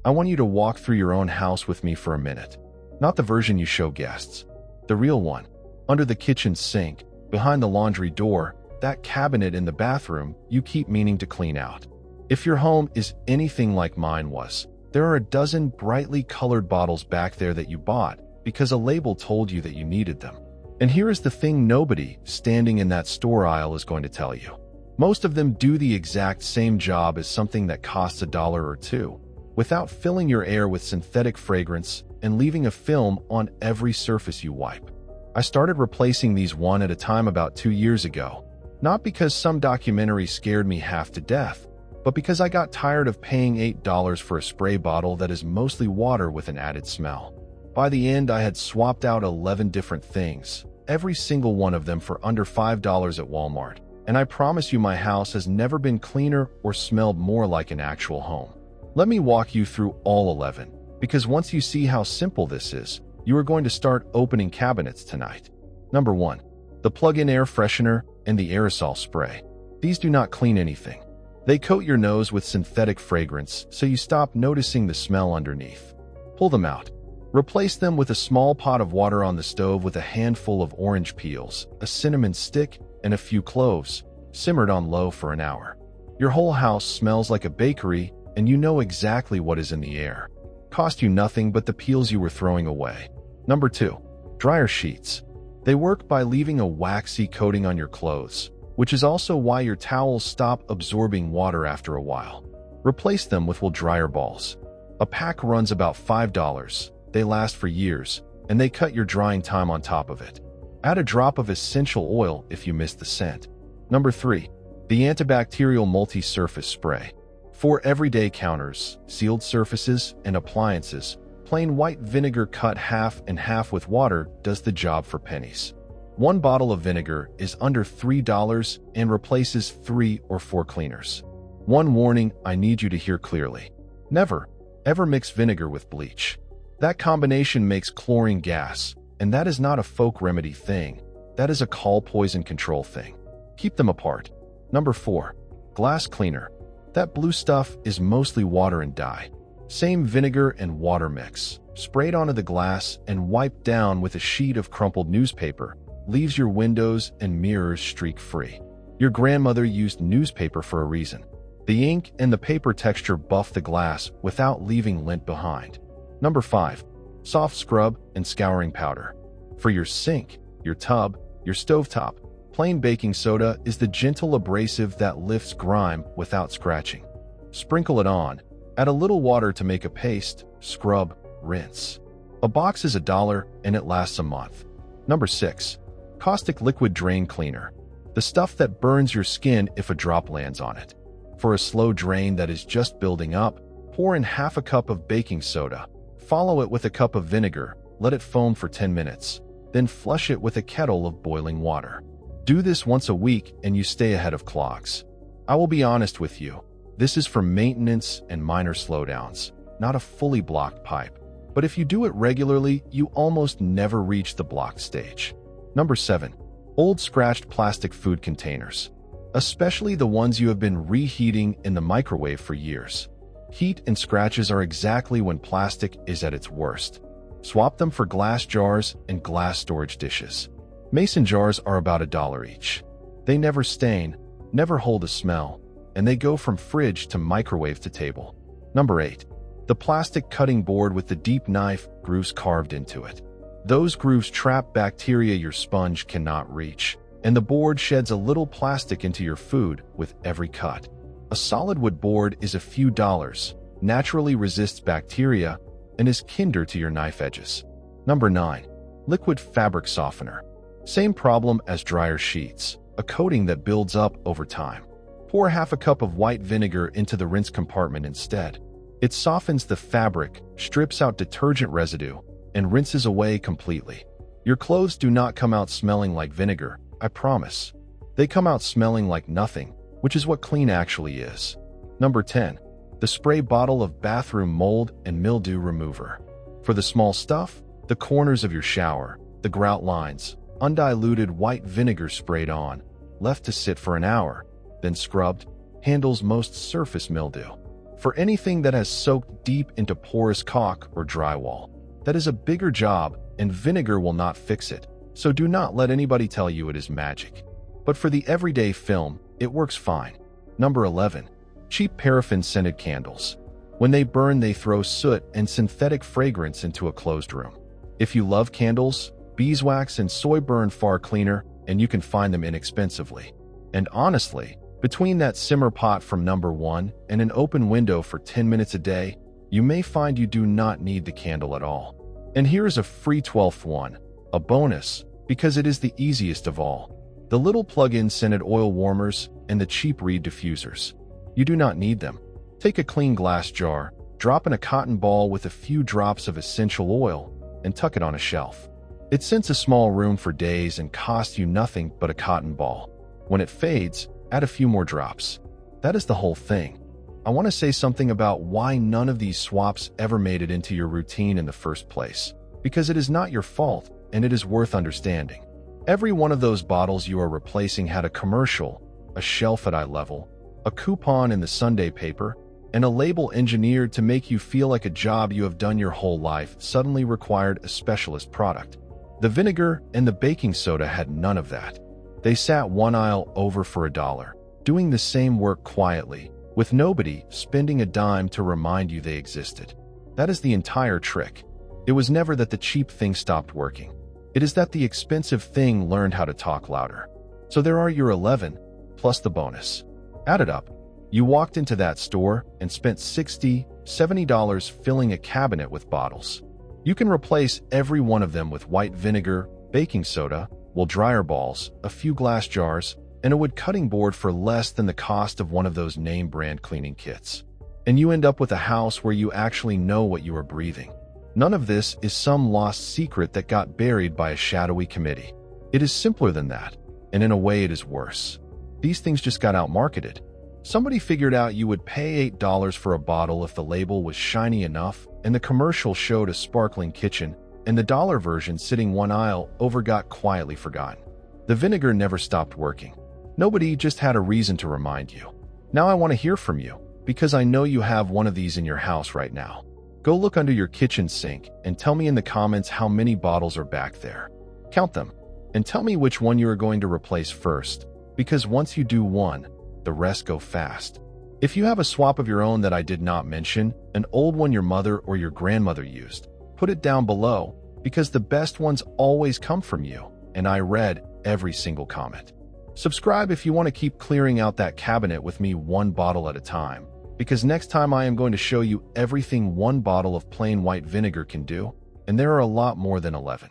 I want you to walk through your own house with me for a minute. Not the version you show guests. The real one. Under the kitchen sink, behind the laundry door, that cabinet in the bathroom you keep meaning to clean out. If your home is anything like mine was, there are a dozen brightly colored bottles back there that you bought because a label told you that you needed them. And here is the thing nobody standing in that store aisle is going to tell you. Most of them do the exact same job as something that costs $1 or $2, without filling your air with synthetic fragrance and leaving a film on every surface you wipe. I started replacing these one at a time about 2 years ago, not because some documentary scared me half to death, but because I got tired of paying $8 for a spray bottle that is mostly water with an added smell. By the end, I had swapped out 11 different things, every single one of them for under $5 at Walmart, and I promise you my house has never been cleaner or smelled more like an actual home. Let me walk you through all 11, because once you see how simple this is, you are going to start opening cabinets tonight. Number 1. The plug-in air freshener and the aerosol spray. These do not clean anything. They coat your nose with synthetic fragrance so you stop noticing the smell underneath. Pull them out. Replace them with a small pot of water on the stove with a handful of orange peels, a cinnamon stick, and a few cloves, simmered on low for an hour. Your whole house smells like a bakery, and you know exactly what is in the air. Cost you nothing but the peels you were throwing away. Number 2. Dryer sheets. They work by leaving a waxy coating on your clothes, which is also why your towels stop absorbing water after a while. Replace them with wool dryer balls. A pack runs about $5. They last for years, and they cut your drying time on top of it. Add a drop of essential oil if you miss the scent. Number 3. The antibacterial multi-surface spray. For everyday counters, sealed surfaces, and appliances, plain white vinegar cut half and half with water does the job for pennies. One bottle of vinegar is under $3 and replaces 3 or 4 cleaners. One warning I need you to hear clearly. Never, ever mix vinegar with bleach. That combination makes chlorine gas, and that is not a folk remedy thing. That is a call poison control thing. Keep them apart. Number 4. Glass cleaner. That blue stuff is mostly water and dye. Same vinegar and water mix, sprayed onto the glass and wiped down with a sheet of crumpled newspaper, leaves your windows and mirrors streak-free. Your grandmother used newspaper for a reason. The ink and the paper texture buff the glass without leaving lint behind. Number 5. Soft scrub and scouring powder. For your sink, your tub, your stovetop, plain baking soda is the gentle abrasive that lifts grime without scratching. Sprinkle it on. Add a little water to make a paste, scrub, rinse. A box is $1 and it lasts a month. Number 6. Caustic liquid drain cleaner. The stuff that burns your skin if a drop lands on it. For a slow drain that is just building up, pour in half a cup of baking soda. Follow it with a cup of vinegar, let it foam for 10 minutes, then flush it with a kettle of boiling water. Do this once a week and you stay ahead of clogs. I will be honest with you, this is for maintenance and minor slowdowns, not a fully blocked pipe. But if you do it regularly, you almost never reach the blocked stage. Number 7. Old scratched plastic food containers. Especially the ones you have been reheating in the microwave for years. Heat and scratches are exactly when plastic is at its worst. Swap them for glass jars and glass storage dishes. Mason jars are about $1 each. They never stain, never hold a smell, and they go from fridge to microwave to table. Number 8. The plastic cutting board with the deep knife grooves carved into it. Those grooves trap bacteria your sponge cannot reach, and the board sheds a little plastic into your food with every cut. A solid wood board is a few dollars, naturally resists bacteria, and is kinder to your knife edges. Number 9. Liquid fabric softener. Same problem as dryer sheets, a coating that builds up over time. Pour half a cup of white vinegar into the rinse compartment instead. It softens the fabric, strips out detergent residue, and rinses away completely. Your clothes do not come out smelling like vinegar, I promise. They come out smelling like nothing, which is what clean actually is. Number 10. The spray bottle of bathroom mold and mildew remover. For the small stuff, the corners of your shower, the grout lines, undiluted white vinegar sprayed on, left to sit for an hour, then scrubbed, handles most surface mildew. For anything that has soaked deep into porous caulk or drywall, that is a bigger job, and vinegar will not fix it, so do not let anybody tell you it is magic. But for the everyday film, it works fine. Number 11. Cheap paraffin-scented candles. When they burn, they throw soot and synthetic fragrance into a closed room. If you love candles, beeswax and soy burn far cleaner, and you can find them inexpensively. And honestly, between that simmer pot from number 1 and an open window for 10 minutes a day, you may find you do not need the candle at all. And here is a free 12th one, a bonus, because it is the easiest of all. The little plug-in scented oil warmers and the cheap reed diffusers. You do not need them. Take a clean glass jar, drop in a cotton ball with a few drops of essential oil, and tuck it on a shelf. It scents a small room for days and costs you nothing but a cotton ball. When it fades, add a few more drops. That is the whole thing. I want to say something about why none of these swaps ever made it into your routine in the first place. Because it is not your fault, and it is worth understanding. Every one of those bottles you are replacing had a commercial, a shelf at eye level, a coupon in the Sunday paper, and a label engineered to make you feel like a job you have done your whole life suddenly required a specialist product. The vinegar and the baking soda had none of that. They sat one aisle over for $1, doing the same work quietly, with nobody spending a dime to remind you they existed. That is the entire trick. It was never that the cheap thing stopped working. It is that the expensive thing learned how to talk louder. So there are your 11, plus the bonus. Add it up. You walked into that store and spent $60, $70 filling a cabinet with bottles. You can replace every one of them with white vinegar, baking soda, wool dryer balls, a few glass jars, and a wood cutting board for less than the cost of one of those name brand cleaning kits. And you end up with a house where you actually know what you are breathing. None of this is some lost secret that got buried by a shadowy committee. It is simpler than that, and in a way it is worse. These things just got outmarketed. Somebody figured out you would pay $8 for a bottle if the label was shiny enough, and the commercial showed a sparkling kitchen, and the dollar version sitting one aisle over got quietly forgotten. The vinegar never stopped working. Nobody just had a reason to remind you. Now I want to hear from you, because I know you have one of these in your house right now. Go look under your kitchen sink and tell me in the comments how many bottles are back there. Count them, and tell me which one you are going to replace first, because once you do one, the rest go fast. If you have a swap of your own that I did not mention, an old one your mother or your grandmother used, put it down below, because the best ones always come from you, and I read every single comment. Subscribe if you want to keep clearing out that cabinet with me one bottle at a time, because next time I am going to show you everything one bottle of plain white vinegar can do, and there are a lot more than 11.